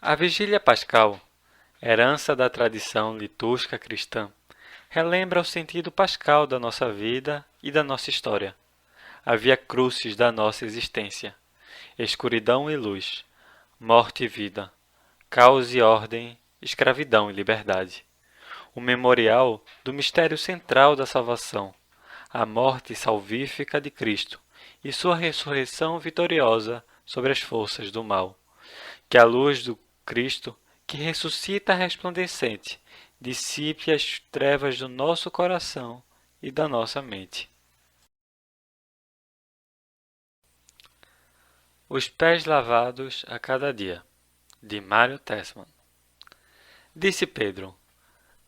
A Vigília Pascal, herança da tradição litúrgica cristã, relembra o sentido pascal da nossa vida e da nossa história, a via crucis da nossa existência, escuridão e luz, morte e vida, caos e ordem, escravidão e liberdade. O memorial do mistério central da salvação, a morte salvífica de Cristo e sua ressurreição vitoriosa sobre as forças do mal. Que a luz do Cristo, que ressuscita resplandecente, dissipe as trevas do nosso coração e da nossa mente. Os pés lavados a cada dia, de Mário Tessman. Disse Pedro: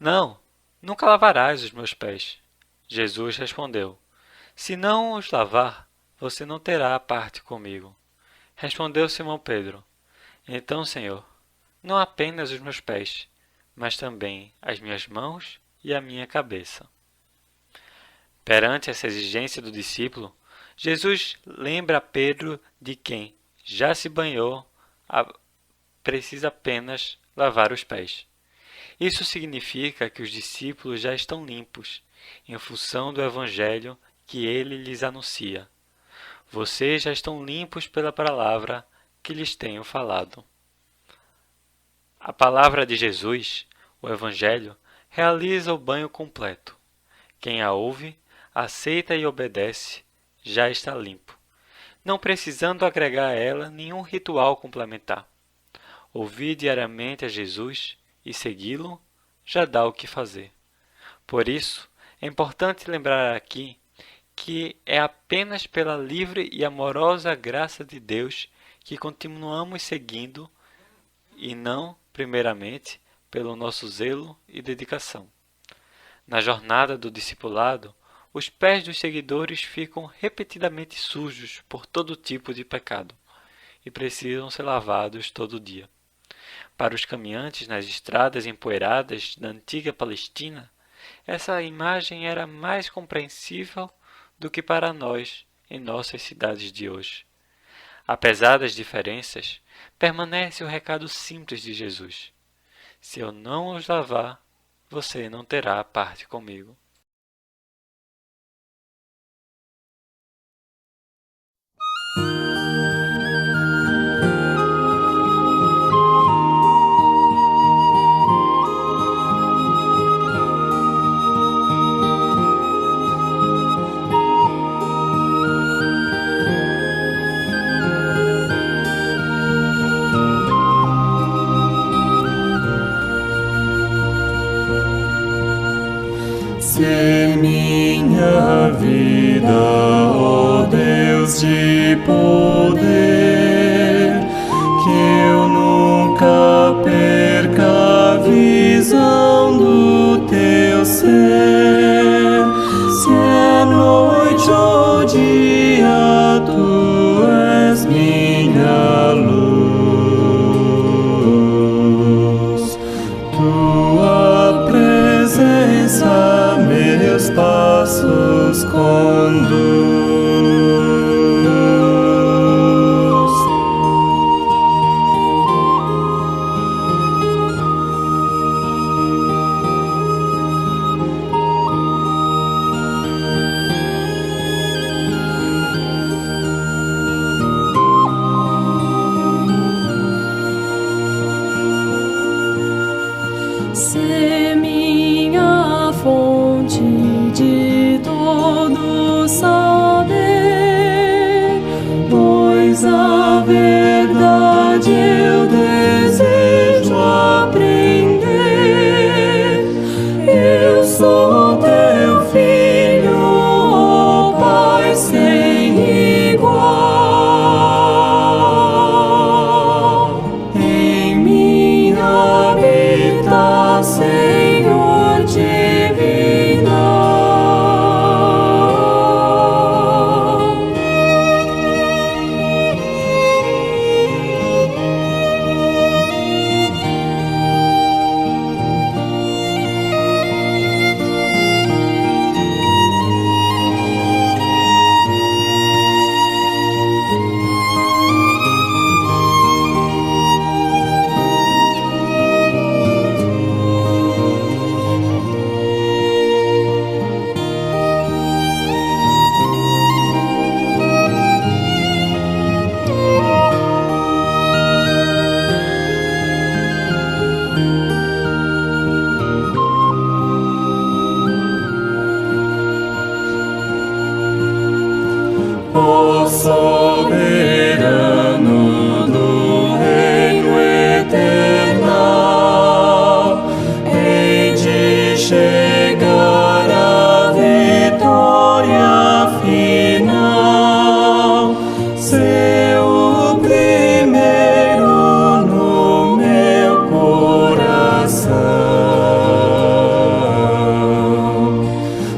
Não, nunca lavarás os meus pés. Jesus respondeu: Se não os lavar, você não terá parte comigo. Respondeu Simão Pedro: Então, Senhor, não apenas os meus pés, mas também as minhas mãos e a minha cabeça. Perante essa exigência do discípulo, Jesus lembra a Pedro de quem já se banhou, precisa apenas lavar os pés. Isso significa que os discípulos já estão limpos, em função do Evangelho que ele lhes anuncia. Vocês já estão limpos pela palavra que lhes tenho falado. A palavra de Jesus, o Evangelho, realiza o banho completo. Quem a ouve, aceita e obedece, já está limpo, não precisando agregar a ela nenhum ritual complementar. Ouvir diariamente a Jesus e segui-lo já dá o que fazer. Por isso, é importante lembrar aqui que é apenas pela livre e amorosa graça de Deus que continuamos seguindo e não, primeiramente, pelo nosso zelo e dedicação. Na jornada do discipulado, os pés dos seguidores ficam repetidamente sujos por todo tipo de pecado e precisam ser lavados todo dia. Para os caminhantes nas estradas empoeiradas da antiga Palestina, essa imagem era mais compreensível do que para nós em nossas cidades de hoje. Apesar das diferenças, permanece o recado simples de Jesus: Se eu não os lavar, você não terá parte comigo. Se minha vida, ó Deus de poder, que eu nunca perca a visão do teu ser. Se é noite ou dia, tu és minha luz. Tua presença meus passos conduz. Sê minha fonte de todo saber, pois a verdade eu desejo aprender. Eu sou teu filho, ó Pai sem igual. Em minha habita, Senhor divina. ó soberano do reino eterno, hei de chegar à vitória final, ser o primeiro no meu coração,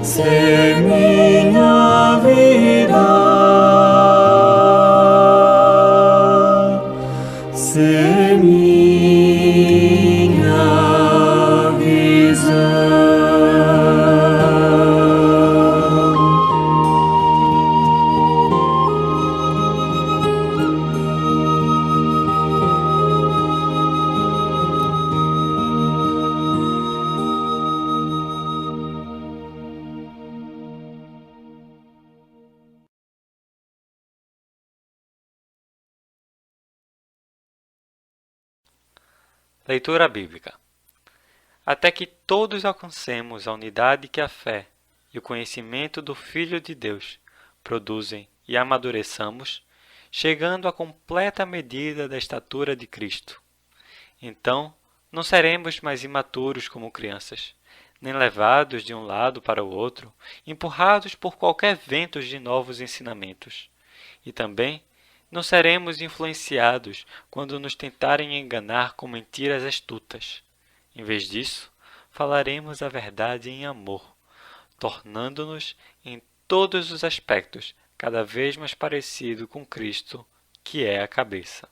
ser minha vida, ser minha visão. Leitura bíblica. Até que todos alcancemos a unidade que a fé e o conhecimento do Filho de Deus produzem e amadureçamos, chegando à completa medida da estatura de Cristo. Então, não seremos mais imaturos como crianças, nem levados de um lado para o outro, empurrados por qualquer vento de novos ensinamentos. E também não seremos influenciados quando nos tentarem enganar com mentiras astutas. Em vez disso, falaremos a verdade em amor, tornando-nos em todos os aspectos cada vez mais parecido com Cristo, que é a cabeça.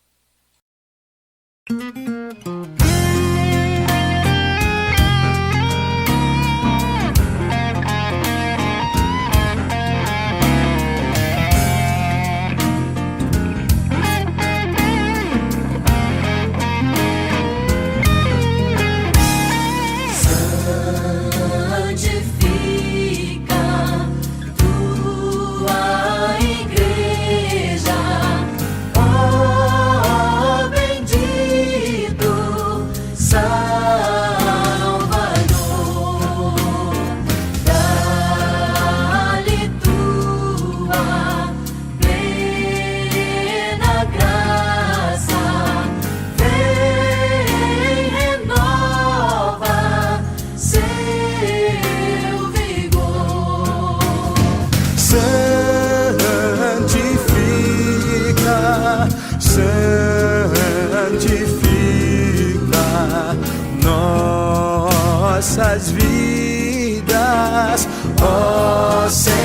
Santifica nossas vidas, ó Senhor.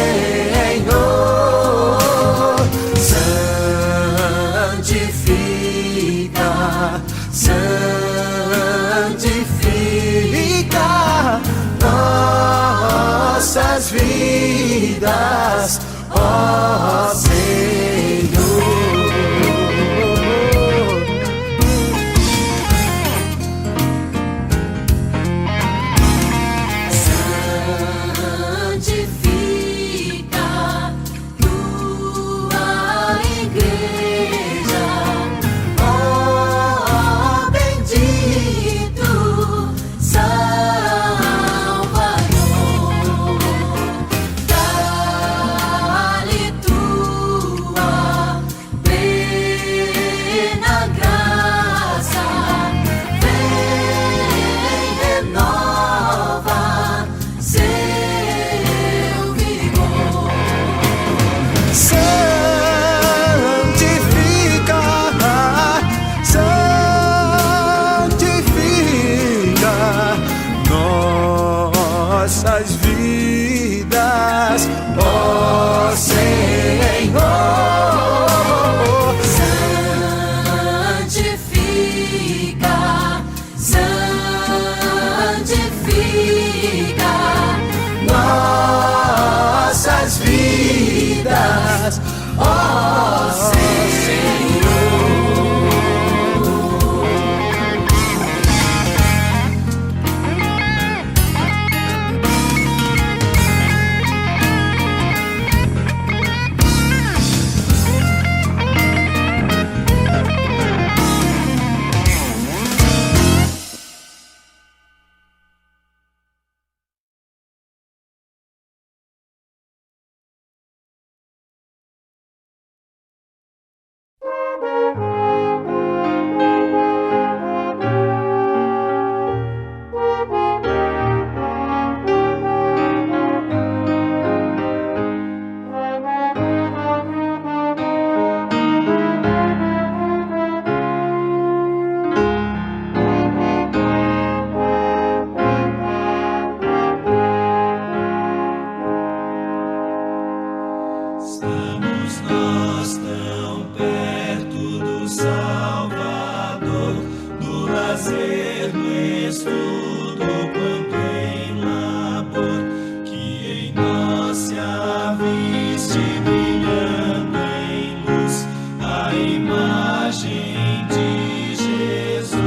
Santifica, santifica nossas vidas, ó Senhor. Nossas vidas, ó Senhor. Santifica, santifica Nossas vidas, ó Senhor. Estamos nós tão perto do Salvador, no lazer, no estudo, quanto em labor, que em nós se aviste brilhando em luz a imagem de Jesus.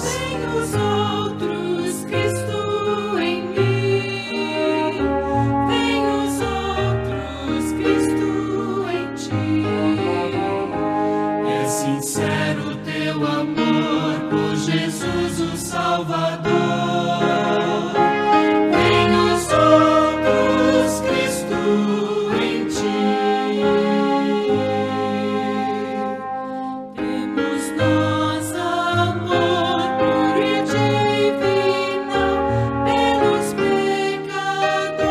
Vem os outros, Cristo em mim. Vem os outros, Cristo em ti. É sincero teu amor por Jesus o Salvador. Vem os outros, Cristo em ti. Temos nós amor puro e divinal pelos pecadores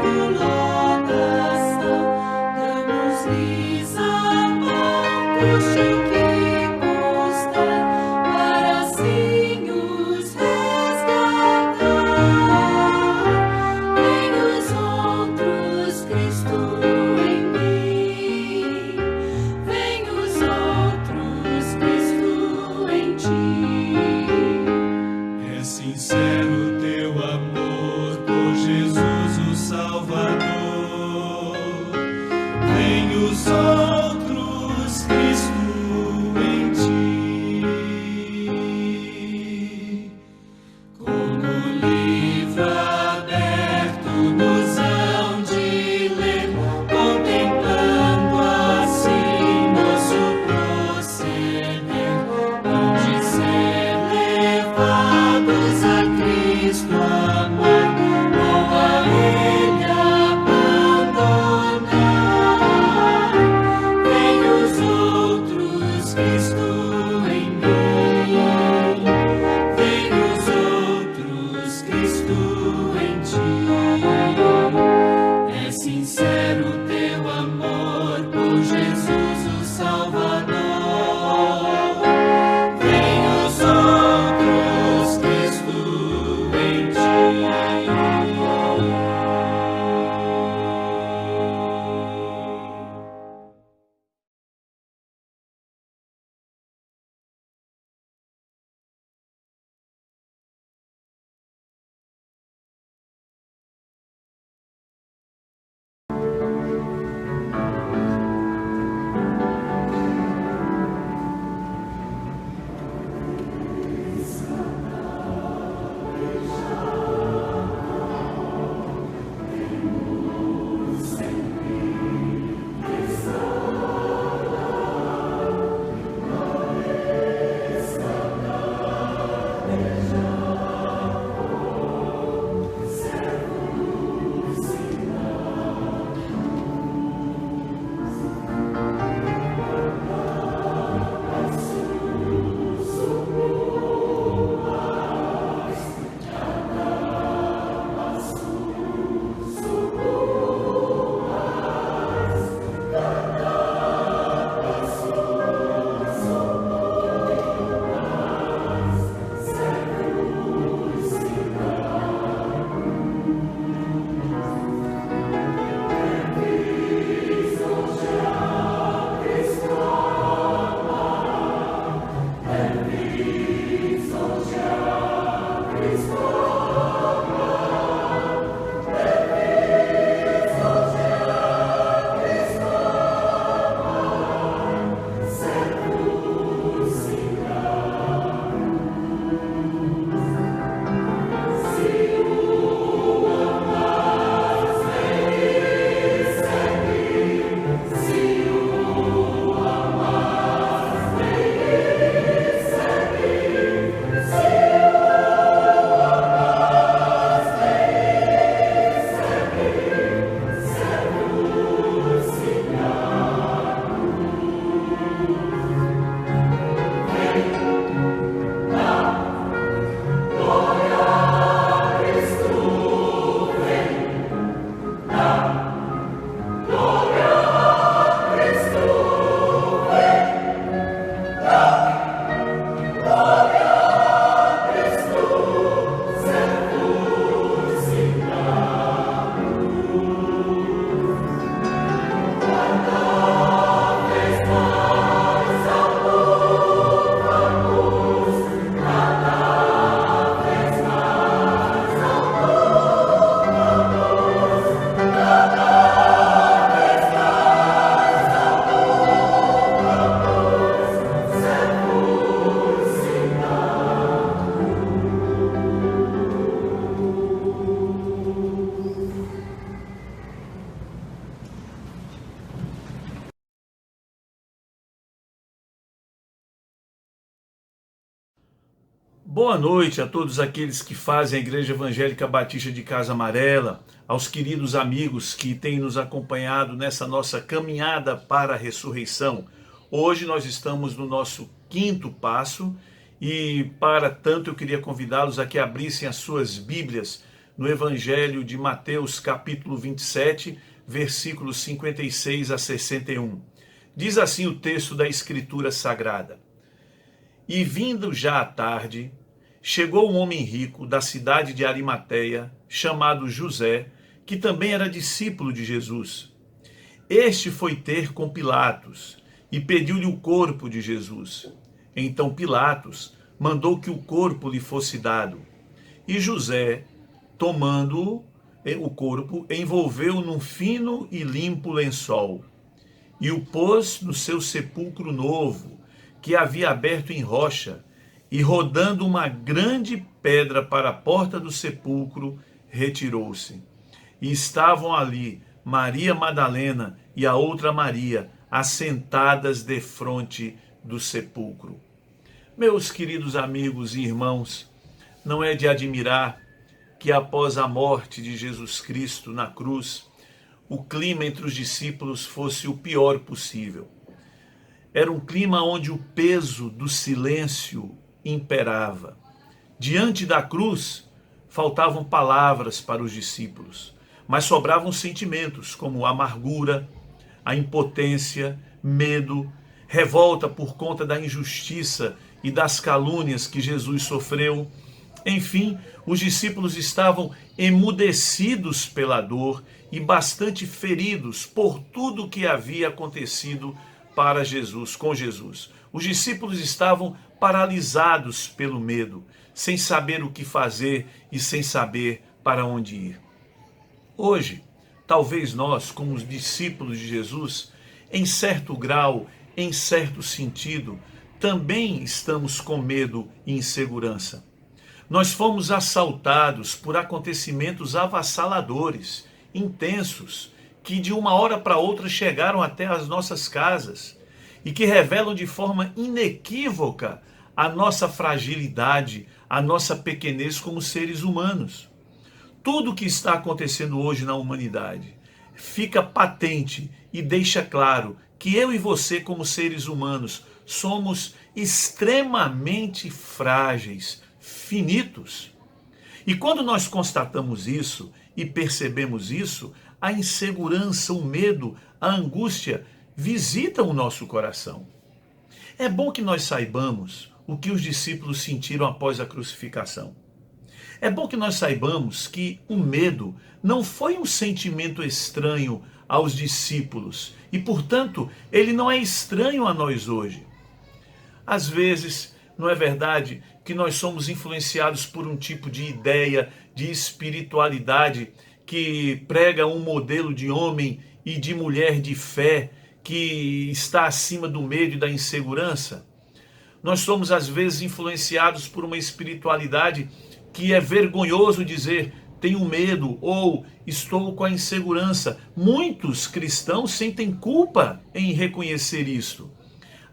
do lodação. Damos-lhes a mão, custe o que custar, para assim os resgatar. Vem os outros, Cristo em mim. Vem os outros, Cristo em ti. É sincero teu amor por Jesus o Salvador. Vem os outros, Cristo em ti. Como livro aberto nos hão de ler, contemplando assim nosso proceder, hão de ser levados a Cristo amar, ou a Ele abandonar. Boa noite a todos aqueles que fazem a Igreja Evangélica Batista de Casa Amarela, aos queridos amigos que têm nos acompanhado nessa nossa caminhada para a ressurreição. Hoje nós estamos no nosso 5º passo e, para tanto, eu queria convidá-los a que abrissem as suas Bíblias no Evangelho de Mateus, capítulo 27, versículos 56 a 61. Diz assim o texto da Escritura Sagrada: E vindo já à tarde, chegou um homem rico da cidade de Arimateia, chamado José, que também era discípulo de Jesus. Este foi ter com Pilatos e pediu-lhe o corpo de Jesus. Então Pilatos mandou que o corpo lhe fosse dado. E José, tomando o corpo, envolveu-o num fino e limpo lençol e o pôs no seu sepulcro novo, que havia aberto em rocha, e rodando uma grande pedra para a porta do sepulcro, retirou-se. E estavam ali Maria Madalena e a outra Maria, assentadas defronte do sepulcro. Meus queridos amigos e irmãos, não é de admirar que após a morte de Jesus Cristo na cruz, o clima entre os discípulos fosse o pior possível. Era um clima onde o peso do silêncio imperava. Diante da cruz, faltavam palavras para os discípulos, mas sobravam sentimentos como amargura, a impotência, medo, revolta por conta da injustiça e das calúnias que Jesus sofreu. Enfim, os discípulos estavam emudecidos pela dor e bastante feridos por tudo o que havia acontecido para Jesus, com Jesus. Os discípulos estavam paralisados pelo medo, sem saber o que fazer e sem saber para onde ir. Hoje, talvez nós, como os discípulos de Jesus, em certo grau, em certo sentido, também estamos com medo e insegurança. Nós fomos assaltados por acontecimentos avassaladores, intensos, que de uma hora para outra chegaram até as nossas casas e que revelam de forma inequívoca a nossa fragilidade, a nossa pequenez como seres humanos. Tudo o que está acontecendo hoje na humanidade fica patente e deixa claro que eu e você, como seres humanos, somos extremamente frágeis, finitos. E quando nós constatamos isso e percebemos isso, a insegurança, o medo, a angústia visitam o nosso coração. É bom que nós saibamos o que os discípulos sentiram após a crucificação. É bom que nós saibamos que o medo não foi um sentimento estranho aos discípulos e, portanto, ele não é estranho a nós hoje. Às vezes, não é verdade que nós somos influenciados por um tipo de ideia, de espiritualidade que prega um modelo de homem e de mulher de fé que está acima do medo e da insegurança? Nós somos às vezes influenciados por uma espiritualidade que é vergonhoso dizer tenho medo ou estou com a insegurança. Muitos cristãos sentem culpa em reconhecer isto.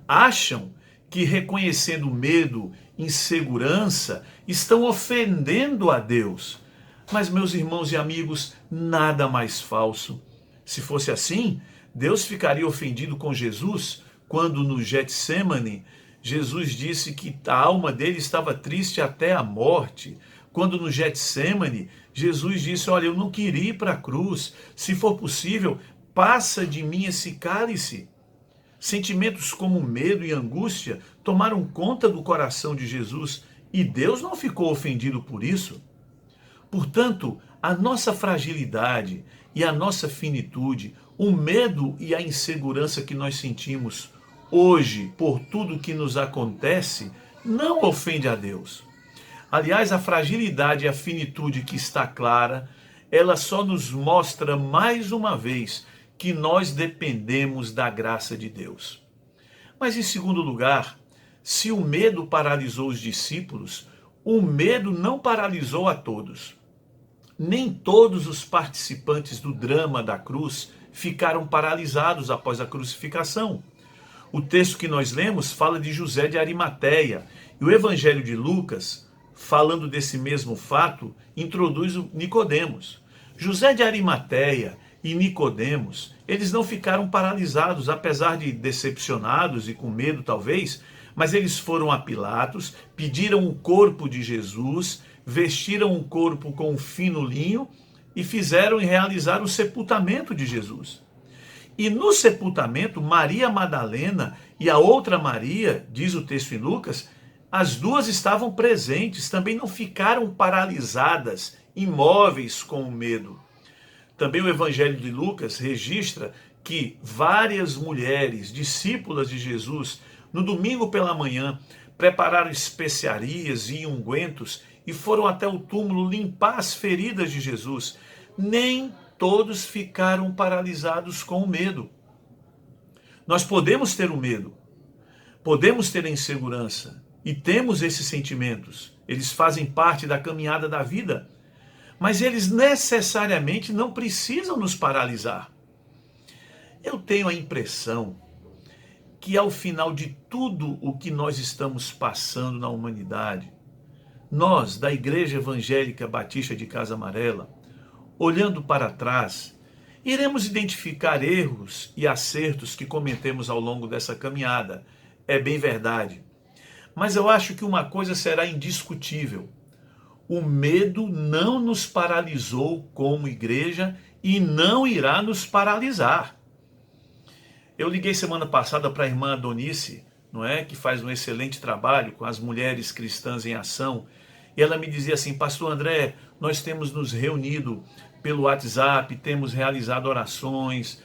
Acham que reconhecendo medo, insegurança, estão ofendendo a Deus. Mas, meus irmãos e amigos, nada mais falso. Se fosse assim, Deus ficaria ofendido com Jesus quando no Getsêmani, Jesus disse que a alma dele estava triste até a morte. Quando no Getsêmani, Jesus disse, olha, eu não queria ir para a cruz. Se for possível, passa de mim esse cálice. Sentimentos como medo e angústia tomaram conta do coração de Jesus e Deus não ficou ofendido por isso. Portanto, a nossa fragilidade e a nossa finitude, o medo e a insegurança que nós sentimos hoje por tudo que nos acontece, não ofende a Deus. Aliás, a fragilidade e a finitude que está clara, ela só nos mostra mais uma vez que nós dependemos da graça de Deus. Mas em segundo lugar, se o medo paralisou os discípulos, o medo não paralisou a todos. Nem todos os participantes do drama da cruz ficaram paralisados após a crucificação. O texto que nós lemos fala de José de Arimateia, e o Evangelho de Lucas falando desse mesmo fato, introduz o Nicodemos. José de Arimateia e Nicodemos, eles não ficaram paralisados, apesar de decepcionados e com medo talvez, mas eles foram a Pilatos, pediram o corpo de Jesus, vestiram o corpo com um fino linho e fizeram e realizaram o sepultamento de Jesus. E no sepultamento, Maria Madalena e a outra Maria, diz o texto em Lucas, as duas estavam presentes, também não ficaram paralisadas, imóveis com o medo. Também o Evangelho de Lucas registra que várias mulheres, discípulas de Jesus, no domingo pela manhã, prepararam especiarias e ungüentos e foram até o túmulo limpar as feridas de Jesus. Nem todos ficaram paralisados com o medo. Nós podemos ter o medo, podemos ter a insegurança e temos esses sentimentos. Eles fazem parte da caminhada da vida, mas eles necessariamente não precisam nos paralisar. Eu tenho a impressão que ao final de tudo o que nós estamos passando na humanidade, nós, da Igreja Evangélica Batista de Casa Amarela, olhando para trás, iremos identificar erros e acertos que cometemos ao longo dessa caminhada. É bem verdade. Mas eu acho que uma coisa será indiscutível. O medo não nos paralisou como igreja e não irá nos paralisar. Eu liguei semana passada para a irmã Donice, não é, que faz um excelente trabalho com as mulheres cristãs em ação, e ela me dizia assim: Pastor André, nós temos nos reunido pelo WhatsApp, temos realizado orações,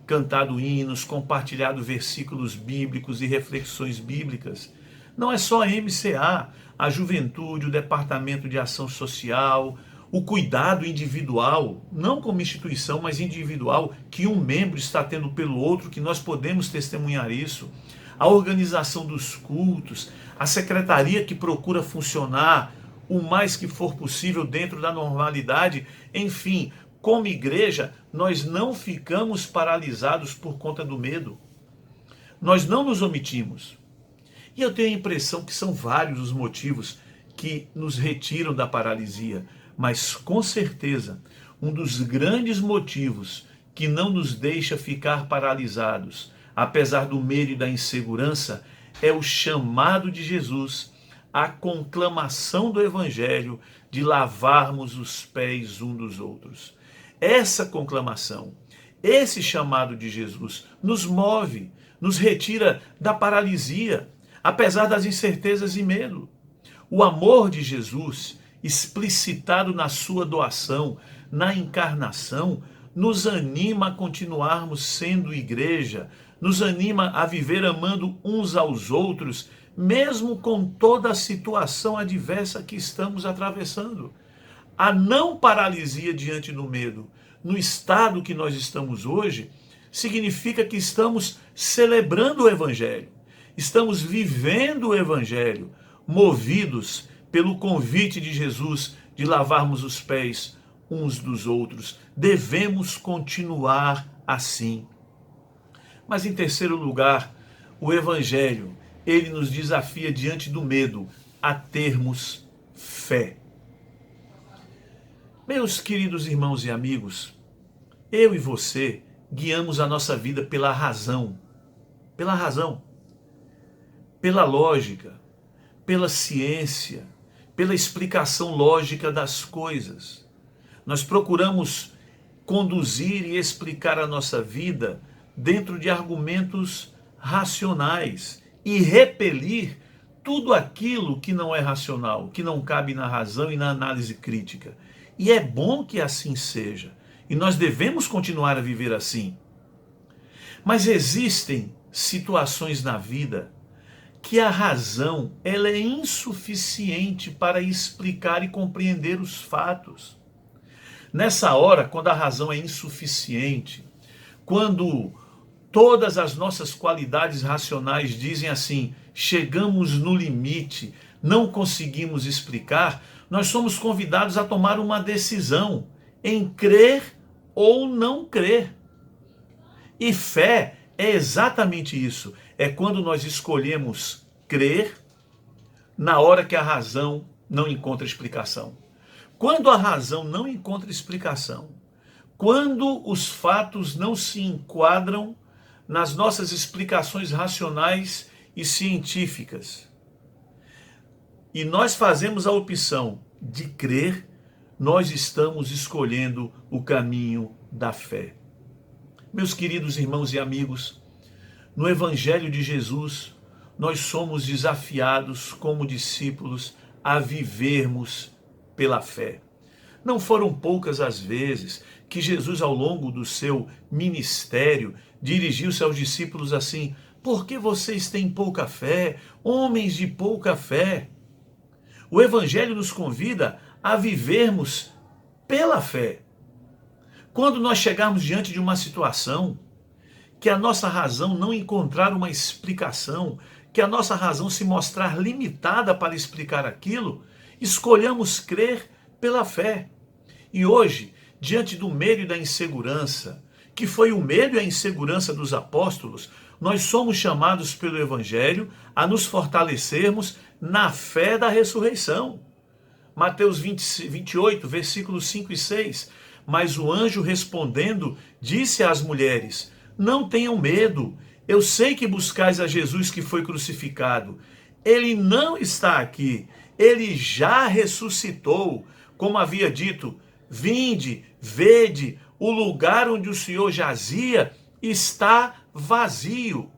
cantado hinos, compartilhado versículos bíblicos e reflexões bíblicas. Não é só a MCA, a juventude, o Departamento de Ação Social, o cuidado individual, não como instituição, mas individual, que um membro está tendo pelo outro, que nós podemos testemunhar isso. A organização dos cultos, a secretaria que procura funcionar o mais que for possível dentro da normalidade. Enfim, como igreja, nós não ficamos paralisados por conta do medo. Nós não nos omitimos. E eu tenho a impressão que são vários os motivos que nos retiram da paralisia. Mas, com certeza, um dos grandes motivos que não nos deixa ficar paralisados, apesar do medo e da insegurança, é o chamado de Jesus, a conclamação do Evangelho de lavarmos os pés uns dos outros. Essa conclamação, esse chamado de Jesus nos move, nos retira da paralisia, apesar das incertezas e medo. O amor de Jesus, explicitado na sua doação, na encarnação, nos anima a continuarmos sendo igreja, nos anima a viver amando uns aos outros, mesmo com toda a situação adversa que estamos atravessando. A não paralisia diante do medo, no estado que nós estamos hoje, significa que estamos celebrando o Evangelho, estamos vivendo o Evangelho, movidos pelo convite de Jesus de lavarmos os pés uns dos outros. Devemos continuar assim. Mas em terceiro lugar, o Evangelho, ele nos desafia diante do medo a termos fé. Meus queridos irmãos e amigos, eu e você guiamos a nossa vida pela razão, pela lógica, pela ciência, pela explicação lógica das coisas. Nós procuramos conduzir e explicar a nossa vida dentro de argumentos racionais e repelir tudo aquilo que não é racional, que não cabe na razão e na análise crítica. E é bom que assim seja, e nós devemos continuar a viver assim. Mas existem situações na vida que a razão ela é insuficiente para explicar e compreender os fatos. Nessa hora, quando a razão é insuficiente, quando todas as nossas qualidades racionais dizem assim, chegamos no limite, não conseguimos explicar, nós somos convidados a tomar uma decisão em crer ou não crer. E fé é exatamente isso. É quando nós escolhemos crer na hora que a razão não encontra explicação. Quando a razão não encontra explicação, quando os fatos não se enquadram nas nossas explicações racionais e científicas, e nós fazemos a opção de crer, nós estamos escolhendo o caminho da fé. Meus queridos irmãos e amigos, no Evangelho de Jesus, nós somos desafiados como discípulos a vivermos pela fé. Não foram poucas as vezes que Jesus, ao longo do seu ministério, dirigiu-se aos discípulos assim: por que vocês têm pouca fé, homens de pouca fé? O Evangelho nos convida a vivermos pela fé. Quando nós chegarmos diante de uma situação que a nossa razão não encontrar uma explicação, que a nossa razão se mostrar limitada para explicar aquilo, escolhamos crer pela fé. E hoje, diante do medo e da insegurança, que foi o medo e a insegurança dos apóstolos, nós somos chamados pelo Evangelho a nos fortalecermos na fé da ressurreição. Mateus 28, versículos 5 e 6. Mas o anjo respondendo, disse às mulheres: não tenham medo, eu sei que buscais a Jesus que foi crucificado. Ele não está aqui, ele já ressuscitou, como havia dito. Vinde, vede, o lugar onde o Senhor jazia está vazio.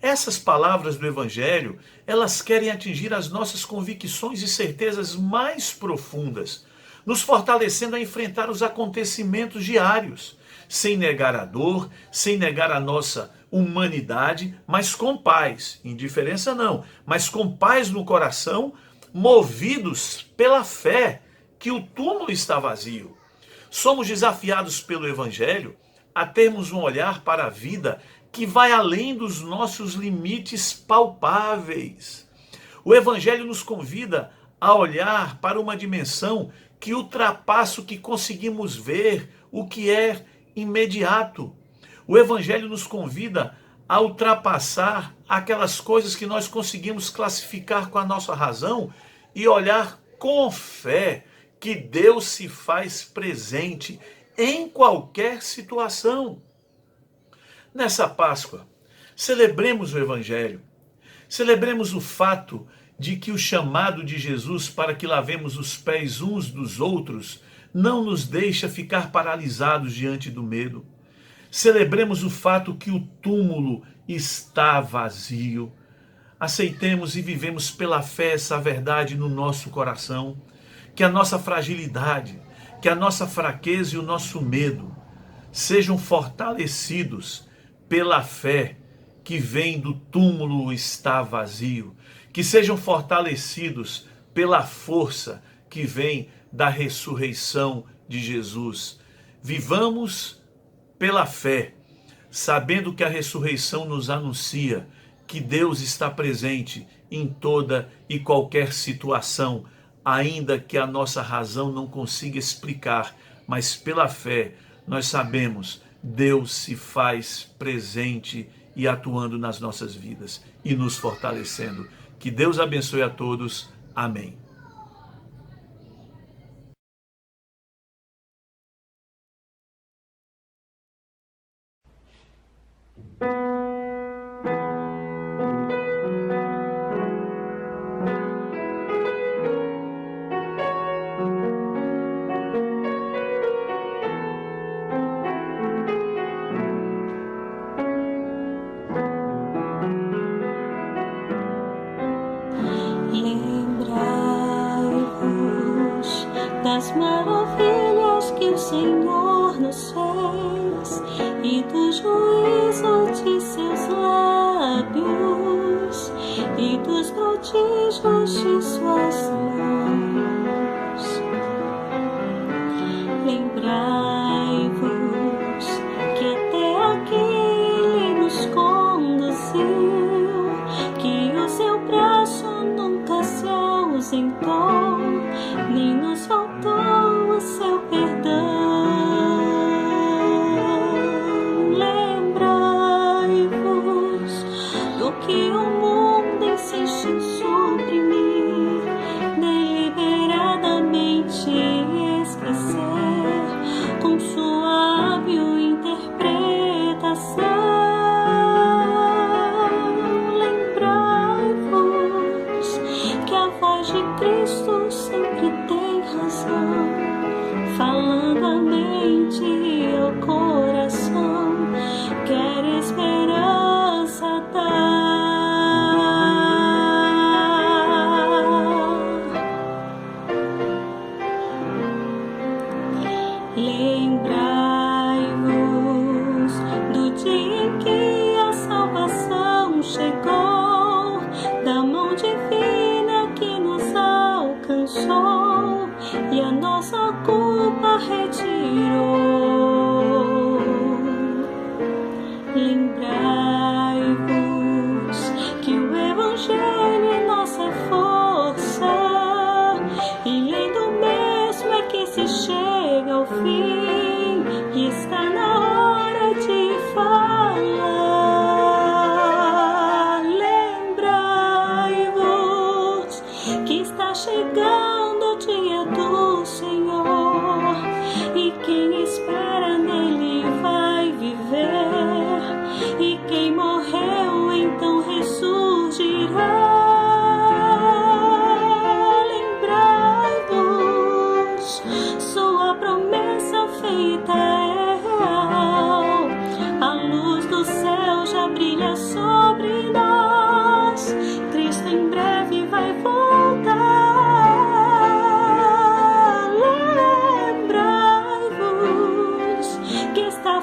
Essas palavras do Evangelho, elas querem atingir as nossas convicções e certezas mais profundas, nos fortalecendo a enfrentar os acontecimentos diários, sem negar a dor, sem negar a nossa humanidade, mas com paz, indiferença não, mas com paz no coração, movidos pela fé que o túmulo está vazio. Somos desafiados pelo Evangelho a termos um olhar para a vida que vai além dos nossos limites palpáveis. O Evangelho nos convida a olhar para uma dimensão que ultrapassa o que conseguimos ver, o que é imediato. O Evangelho nos convida a ultrapassar aquelas coisas que nós conseguimos classificar com a nossa razão e olhar com fé que Deus se faz presente em qualquer situação. Nessa Páscoa, celebremos o Evangelho, celebremos o fato de que o chamado de Jesus para que lavemos os pés uns dos outros não nos deixa ficar paralisados diante do medo. Celebremos o fato que o túmulo está vazio. Aceitemos e vivemos pela fé essa verdade no nosso coração, que a nossa fragilidade, que a nossa fraqueza e o nosso medo sejam fortalecidos pela fé que vem do túmulo está vazio, que sejam fortalecidos pela força que vem da ressurreição de Jesus. Vivamos pela fé, sabendo que a ressurreição nos anuncia que Deus está presente em toda e qualquer situação, ainda que a nossa razão não consiga explicar, mas pela fé nós sabemos, Deus se faz presente e atuando nas nossas vidas e nos fortalecendo. Que Deus abençoe a todos. Amém. Lembrai-vos das maravilhas que o Senhor nos fez e do juízo de seus lábios e dos prodígios de suas mãos. Lembrai-vos que até aqui Ele nos conduziu, que o seu braço nunca se ausentou, nem nos faltou o seu perdão. Lembrai-vos do que o mundo insiste em suprimir,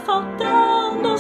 faltando